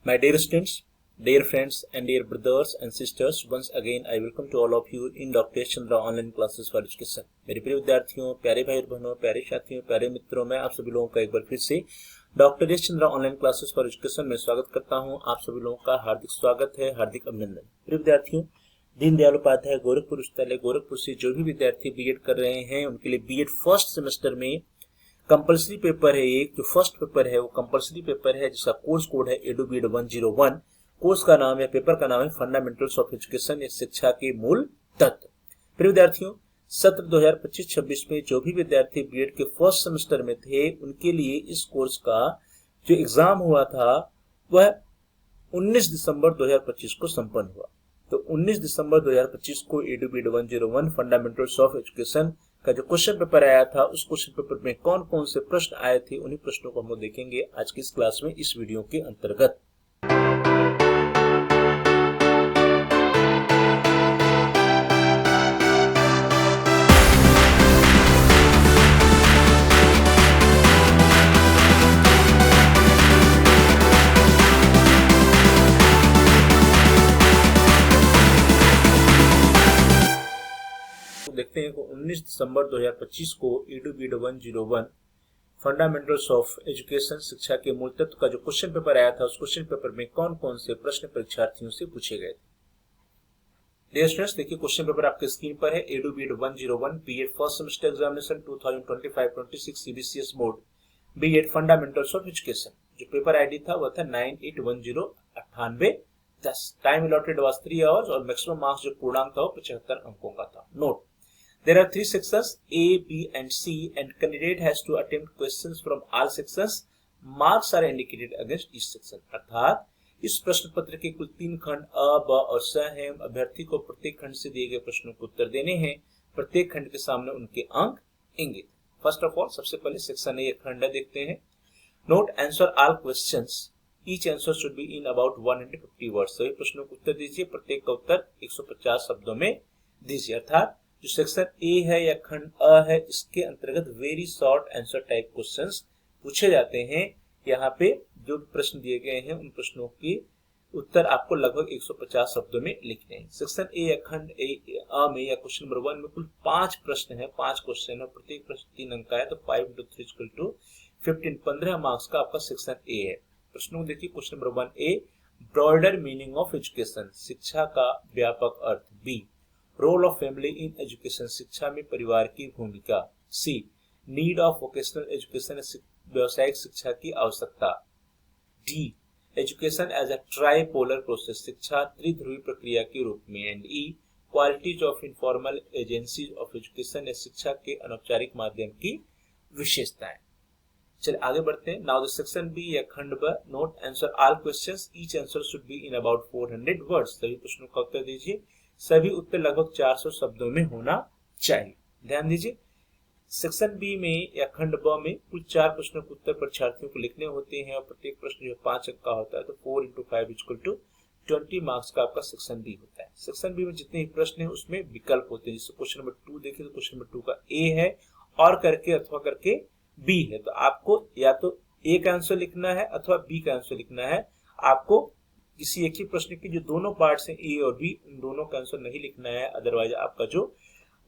My dear students, dear friends and dear brothers and sisters, once again I welcome to all of you in Dr. Chandra online classes for education। मेरे प्रिय विद्यार्थियों, प्यारे भाई बहनों, प्यारे साथियों, प्यारे मित्रों, मैं आप सभी लोगों का एक बार फिर से doctor Chandra online classes for education में स्वागत करता हूं। आप सभी लोगों का हार्दिक स्वागत है, हार्दिक अभिनंदन। प्रिय विद्यार्थियों, दीनदयाल उपाध्याय गोरखपुर विश्वविद्यालय गोरखपुर से जो भी विद्यार्थी बीएड कर रहे हैं उनके लिए बीएड फर्स्ट सेमेस्टर में कंपलसरी पेपर है। एक जो फर्स्ट पेपर है वो कंपलसरी पेपर है जिसका कोर्स कोड है एडुबीड 101। कोर्स का नाम है, पेपर का नाम है फंडामेंटल्स ऑफ एजुकेशन, शिक्षा के मूल तत्व। प्रिय विद्यार्थियों, सत्र 2025-26 में जो भी विद्यार्थी बीएड के फर्स्ट सेमेस्टर में थे उनके लिए इस कोर्स का जो एग्जाम हुआ था वह 19 दिसंबर 2025 को संपन्न हुआ। तो 19 दिसंबर 2025 को एडुबीड 101 फंडामेंटल्स ऑफ एजुकेशन का जो क्वेश्चन पेपर आया था, उस क्वेश्चन पेपर में कौन कौन से प्रश्न आए थे, उन्हीं प्रश्नों को हम देखेंगे आज की इस क्लास में, इस वीडियो के अंतर्गत। देखते हैं कि 19 दिसंबर 2025 को एडुबीड 101 फंडामेंटल्स ऑफ एजुकेशन, शिक्षा के मूल तत्व का जो क्वेश्चन पेपर आया था, उस क्वेश्चन पेपर में कौन कौन से प्रश्न परीक्षार्थियों से पूछे गए थे। डियर स्टूडेंट्स, देखिए क्वेश्चन पेपर आपके स्क्रीन पर है। एडुबीड 101 BEd first semester examination 2025-26 CBCS board BEd fundamentals of education. जो पेपर आईडी था वह था 98109810। टाइम अलॉटेड वाज 3 आवर्स और मैक्सिमम मार्क्स जो पूर्णांक था वो 75 अंकों का था। Note, there are 3 sections A, B and C and candidate has to attempt questions from all sections. Marks are indicated against each section। अर्थात इस प्रश्न पत्र के कुल 3 खंड अ, ब और स हैं। अभ्यर्थी को प्रत्येक खंड से दिए गए प्रश्नों को उत्तर देने हैं। प्रत्येक खंड के सामने उनके अंक इंगित। फर्स्ट ऑफ ऑल सबसे पहले सेक्शन ए खंड देखते हैं। Note, answer all questions, each answer should be in about 150 words. सभी प्रश्नों को उत्तर दीजिए, प्रत्येक का उत्तर 150 शब्दों में दीजिए। अर्थात जो सेक्शन ए है या खंड अ है, इसके अंतर्गत very short answer type questions पूछे जाते हैं। यहाँ पे जो प्रश्न दिए गए हैं उन प्रश्नों के उत्तर आपको लगभग 150 शब्दों में लिखने हैं। सेक्शन ए या खंड अ में या क्वेश्चन नंबर 1 में कुल 5 प्रश्न है, 5 क्वेश्चन है, प्रत्येक प्रश्न 3 अंक का है। तो 5 × 3 = 15, 15 मार्क्स का आपका सेक्शन ए है। प्रश्नों को देखिए। Question number 1 A, broader meaning of education, शिक्षा का व्यापक अर्थ। B, role of family in education, शिक्षा में परिवार की भूमिका। C, need of vocational education, व्यवसायिक शिक्षा की आवश्यकता। D, education as a tripolar process, शिक्षा त्रिध्रुवी प्रक्रिया के रूप में। And E, qualities of informal agencies of education, शिक्षा के अनौपचारिक माध्यम की विशेषताएं। चलिए आगे बढ़ते हैं। नाउ द सेक्शन बी या खंड ब। Note, answer all questions, each answer should be in about 400 words. सभी प्रश्नों का उत्तर दीजिए, सभी उत्तर लगभग 400 शब्दों में होना चाहिए। ध्यान दीजिए, सेक्शन बी में या खंड ब में कुल 4 प्रश्नों के उत्तर परीक्षार्थियों को लिखने होते हैं और प्रत्येक प्रश्न जो 5 अंक का होता है। तो 4 × 5 = 20 मार्क्स का आपका सेक्शन बी होता है। सेक्शन बी में जितने भी प्रश्न हैं उसमें विकल्प होते हैं। जैसे क्वेश्चन नंबर 2 देखें तो क्वेश्चन नंबर 2 का ए है और करके अथवा करके बी है। तो आपको या तो ए का आंसर लिखना है अथवा बी का आंसर लिखना है। आपको किसी एक ही प्रश्न के जो दोनों पार्ट्स हैं ए और बी, उन दोनों का आंसर नहीं लिखना है। अदरवाइज आपका जो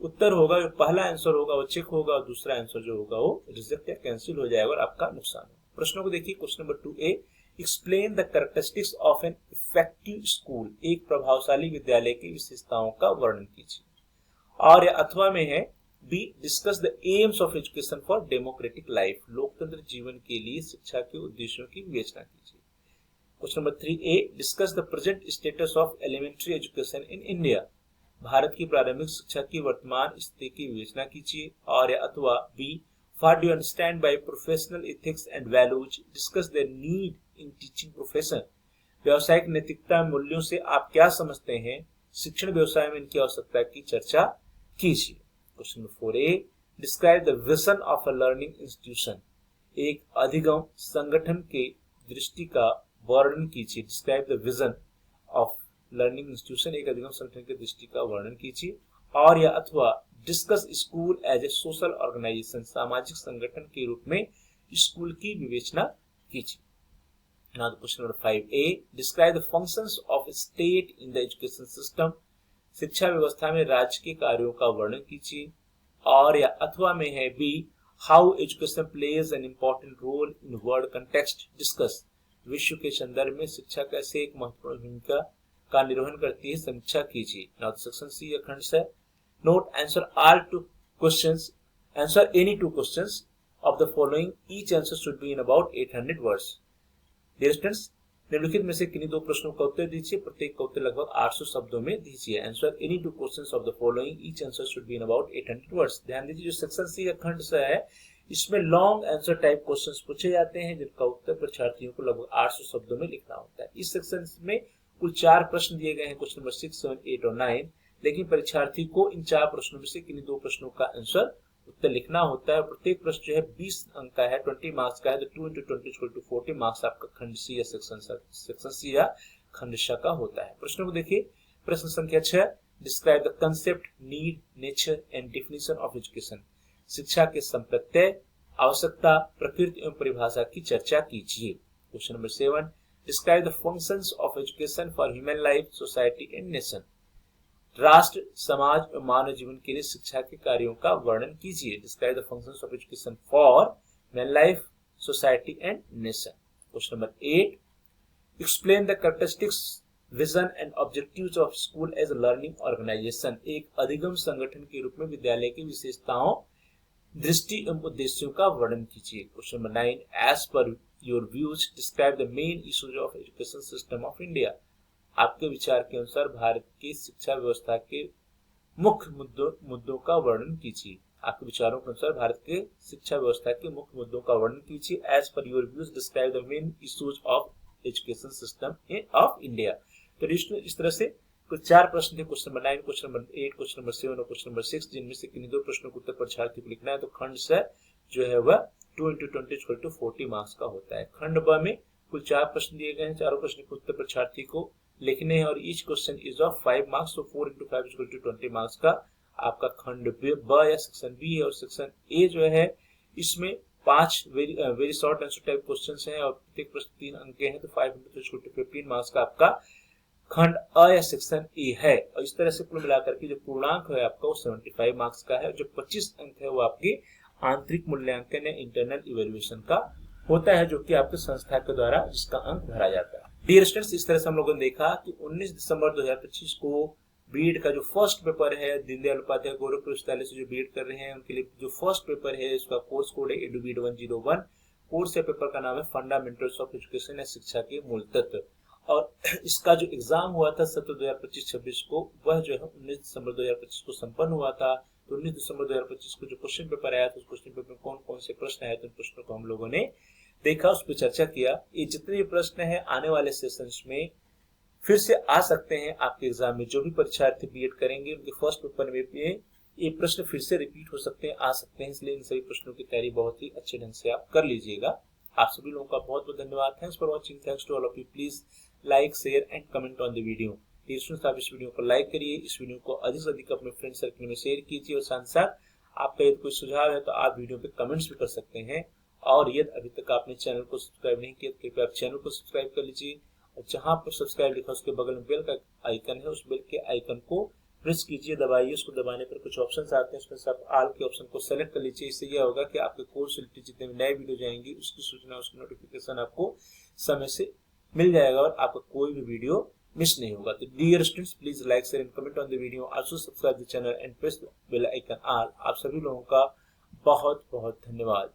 उत्तर होगा, जो पहला आंसर होगा वो चेक होगा और दूसरा आंसर जो होगा वो रिजेक्ट या कैंसिल हो जाएगा और आपका नुकसान होगा। प्रश्नों को देखिए। Question number 2 A, explain the characteristics of an effective school, एक प्रभावशाली विद्यालय की विशेषताओं का वर्णन कीजिए। और या अथवा में है B, discuss the aims of education for democratic life, लोकतंत्र जीवन के लिए शिक्षा के उद्देश्यों की विवेचना कीजिए। Question number 3 A, discuss the present status of elementary education in India, भारत की प्रारंभिक शिक्षा की वर्तमान स्थिति की विवेचना कीजिए। और या अथवा B, what do you understand by professional ethics and values, discuss the need in teaching profession, व्यावसायिक नैतिकता मूल्यों से आप क्या समझते हैं, शिक्षण व्यवसाय में इनकी आवश्यकता की चर्चा कीजिए। Question number 4 A, describe the vision of a learning institution, एक अधिगम संगठन के दृष्टि का वर्णन कीजिए। Describe the vision of learning institution, एक अधिगम संगठन की दृष्टि का वर्णन कीजिए। और या अथवा discuss school as a social organisation, सामाजिक संगठन के रूप में स्कूल की विवेचना कीजिए। Now the question number 5A, describe the functions of state in the education system. शिक्षा व्यवस्था में राज्य के कार्यों का वर्णन कीजिए। और या अथवा में है B, how education plays an important role in world context, discuss. विश्व के संदर्भ में शिक्षा कैसे एक महत्वपूर्ण भूमिका का निर्वहन करती है, समीक्षा कीजिए। नाउ सेक्शन सी खंड से note, answer all two questions, answer any two questions of the following, each answer should be in about 800 words. Dear students, निम्नलिखित में से किन्हीं दो प्रश्नों का उत्तर दीजिए, प्रत्येक का उत्तर लगभग 800 शब्दों में दीजिए। Answer any two questions of the following, each answer should be in about 800 words. ध्यान दीजिए, जो सेक्शन सी खंड से है इसमें लॉन्ग आंसर टाइप क्वेश्चंस पूछे जाते हैं जिनका उत्तर परीक्षार्थियों को लगभग 800 शब्दों में लिखना होता है। इस सेक्शन में कुल 4 प्रश्न दिए गए हैं, क्वेश्चन नंबर 6, 7, 8 और 9, लेकिन परीक्षार्थी को इन 4 प्रश्नों में से किन्हीं दो प्रश्नों का आंसर उत्तर लिखना होता है। प्रत्येक प्रश्न जो है 20 अंक का है, 20 मार्क्स का है, तो 2 × 20 = 40 मार्क्स आपका खंड सी या सेक्शन सी या खंड श का होता है। प्रश्नों को देखिए। प्रश्न संख्या 6, describe the concept, need, nature and definition of education. शिक्षा के संप्रत्यय, आवश्यकता, प्रकृति एवं परिभाषा की चर्चा कीजिए। Question number 7, describe the functions of education for human life, society and nation. राष्ट्र, समाज और मानव जीवन के लिए शिक्षा के कार्यों का वर्णन कीजिए। Describe the functions of education for human life, society and nation. Question number 8, explain the characteristics, vision and objectives of school as a learning organisation. एक अधिगम संगठन के रूप में विद्यालय की विशेषताओं, दृष्टि एवं उद्देश्यों का वर्णन कीजिए। Question number 9, as per your views describe the main issues of education system of India. आपके विचार के अनुसार भारत की शिक्षा व्यवस्था के मुख्य मुद्दों का वर्णन कीजिए। आपके विचारों के अनुसार भारत के शिक्षा व्यवस्था के मुख्य मुद्दों का वर्णन कीजिए। As per your views describe the main issues of education system of India. तो इस तरह से कुछ 4 प्रश्न थे, question number 9, question number 8, question number 7 और क्वेश्चन नंबर 6, जिनमें से किन्हीं दो प्रश्नों को उत्तर परीक्षार्थी को लिखना है। तो खंड से जो है वह 2 × 20 = 40 मार्क्स का होता है। खंड ब में कुल 4 प्रश्न दिए गए हैं, चारों प्रश्न के उत्तर परीक्षार्थी को लिखने हैं और each question is of 5 marks, तो 4 × 5 = 20 मार्क्स का आपका खंड ब या सेक्शन बी है। और सेक्शन ए जो है इसमें 5 very short answer type questions हैं और प्रत्येक प्रश्न 3 अंक के हैं, तो 5 × 3 = 15 मार्क्स का आपका खंड अ या सेक्शन ए है। और इस तरह से कुल मिलाकर के जो पूर्णांक है आपका वो 75 मार्क्स का है और जो 25 अंक है वो आपके आंतरिक मूल्यांकन या इंटरनल इवैल्यूएशन का होता है, जो कि आपके संस्था के द्वारा जिसका अंक भरा जाता है। डियर स्टूडेंट्स, इस तरह से हम लोगों ने देखा कि 19 दिसंबर 2025 को बीएड का जो फर्स्ट पेपर है, दीनदयाल उपाध्याय गोरखपुर विश्वविद्यालय से जो बीएड कर रहे हैं उनके लिए जो फर्स्ट पेपर है उसका कोर्स कोड है EDU-BED 101। कोर्स या पेपर का नाम है फंडामेंटल्स ऑफ एजुकेशन या शिक्षा के मूल तत्व। और इसका जो एग्जाम हुआ था सत्र 2025-26 को, वह जो है 19 दिसंबर 2025 को संपन्न हुआ था। तो 19 दिसंबर 2025 को जो क्वेश्चन पेपर आया था उस क्वेश्चन पेपर में कौन कौन से प्रश्न आए थे, उन प्रश्नों को हम लोगों ने देखा, उस पर चर्चा किया। ये जितने भी प्रश्न हैं आने वाले सेशंस में फिर से आ सकते हैं आपके एग्जाम में। जो भी परीक्षार्थी बीएड करेंगे उनके फर्स्ट पेपर में ये प्रश्न फिर से रिपीट हो सकते हैं, आ सकते हैं, इसलिए इन सभी प्रश्नों की तैयारी बहुत ही अच्छे ढंग से आप कर लीजिएगा। आप सभी लोगों का बहुत बहुत धन्यवाद। Thanks for watching. Thanks to all of you. Please like, share and comment on the video. Students, आप इस वीडियो को लाइक करिए, इस वीडियो को अधिक से अधिक अपने फ्रेंड सर्कल में शेयर कीजिए और साथ साथ आपका यदि कोई सुझाव है तो आप वीडियो पे कमेंट्स भी कर सकते हैं। और यदि अभी तक आपने चैनल को सब्सक्राइब नहीं किया तो कृपया आप चैनल को सब्सक्राइब कर लीजिए और जहां पर सब्सक्राइब लिखा उसके बगल में बेल का आइकन है, उस बेल के आइकन को प्रेस कीजिए, दबाइए। उसको दबाने पर कुछ ऑप्शंस आते हैं, उसमें से आप ऑल के ऑप्शन को सेलेक्ट कर लीजिए। इससे यह होगा कि आपके कोर्स से रिलेटेड जितने भी नए वीडियो जाएंगे उसकी सूचना, उसकी नोटिफिकेशन आपको समय से मिल जाएगा और आपका कोई भी वीडियो मिस नहीं होगा। तो dear students, please like, share and comment on the video, also subscribe the channel and press the bell icon all. आप सभी लोगों का बहुत बहुत धन्यवाद।